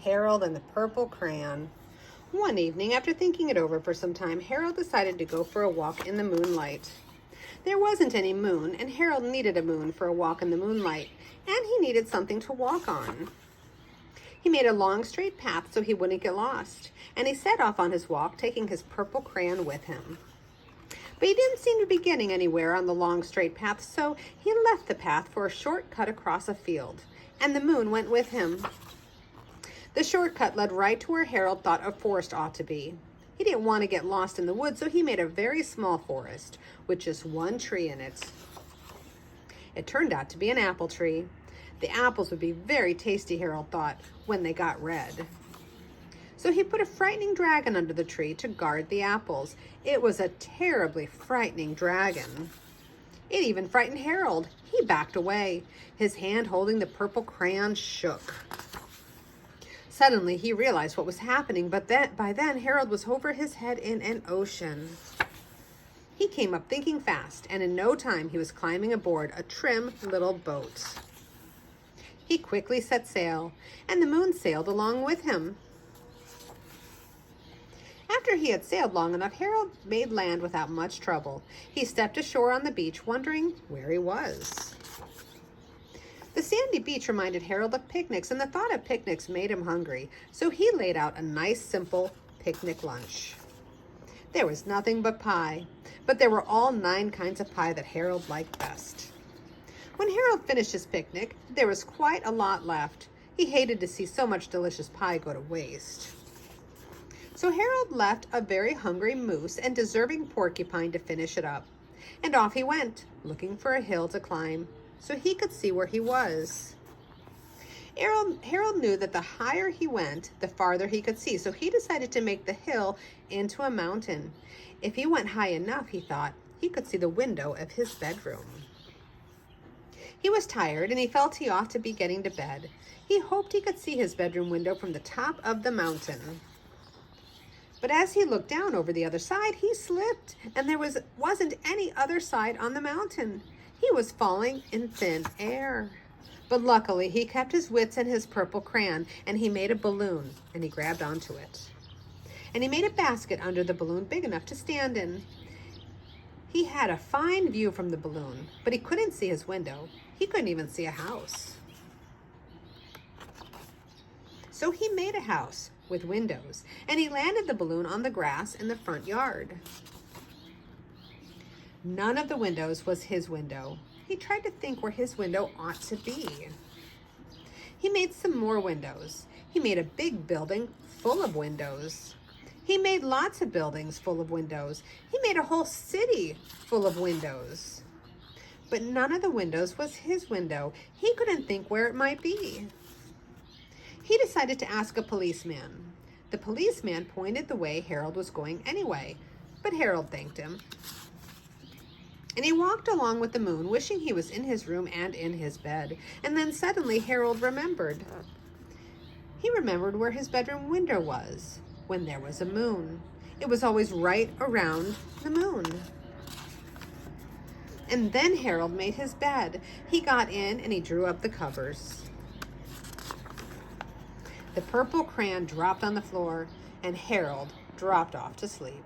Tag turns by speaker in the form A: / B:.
A: Harold and the Purple Crayon. One evening, after thinking it over for some time, Harold decided to go for a walk in the moonlight. There wasn't any moon, and Harold needed a moon for a walk in the moonlight, and he needed something to walk on. He made a long straight path so he wouldn't get lost, and he set off on his walk, taking his purple crayon with him. But he didn't seem to be getting anywhere on the long straight path, so he left the path for a short cut across a field, and the moon went with him. The shortcut led right to where Harold thought a forest ought to be. He didn't want to get lost in the woods, so he made a very small forest with just one tree in it. It turned out to be an apple tree. The apples would be very tasty, Harold thought, when they got red. So he put a frightening dragon under the tree to guard the apples. It was a terribly frightening dragon. It even frightened Harold. He backed away. His hand holding the purple crayon shook. Suddenly, he realized what was happening, but by then, Harold was over his head in an ocean. He came up thinking fast, and in no time, he was climbing aboard a trim little boat. He quickly set sail, and the moon sailed along with him. After he had sailed long enough, Harold made land without much trouble. He stepped ashore on the beach, wondering where he was. The sandy beach reminded Harold of picnics, and the thought of picnics made him hungry, so he laid out a nice, simple picnic lunch. There was nothing but pie, but there were all 9 kinds of pie that Harold liked best. When Harold finished his picnic, there was quite a lot left. He hated to see so much delicious pie go to waste. So Harold left a very hungry moose and deserving porcupine to finish it up. And off he went, looking for a hill to climb, so he could see where he was. Harold knew that the higher he went, the farther he could see, so he decided to make the hill into a mountain. If he went high enough, he thought, he could see the window of his bedroom. He was tired, and he felt he ought to be getting to bed. He hoped he could see his bedroom window from the top of the mountain. But as he looked down over the other side, he slipped, and there wasn't any other side on the mountain. He was falling in thin air. But luckily, he kept his wits and his purple crayon, and he made a balloon, and he grabbed onto it. And he made a basket under the balloon big enough to stand in. He had a fine view from the balloon, but he couldn't see his window. He couldn't even see a house. So he made a house with windows, and he landed the balloon on the grass in the front yard. None of the windows was his window. He tried to think where his window ought to be. He made some more windows. He made a big building full of windows. He made lots of buildings full of windows. He made a whole city full of windows. But none of the windows was his window. He couldn't think where it might be. He decided to ask a policeman. The policeman pointed the way Harold was going anyway, but Harold thanked him. And he walked along with the moon, wishing he was in his room and in his bed. And then suddenly Harold remembered. He remembered where his bedroom window was when there was a moon. It was always right around the moon. And then Harold made his bed. He got in and he drew up the covers. The purple crayon dropped on the floor, and Harold dropped off to sleep.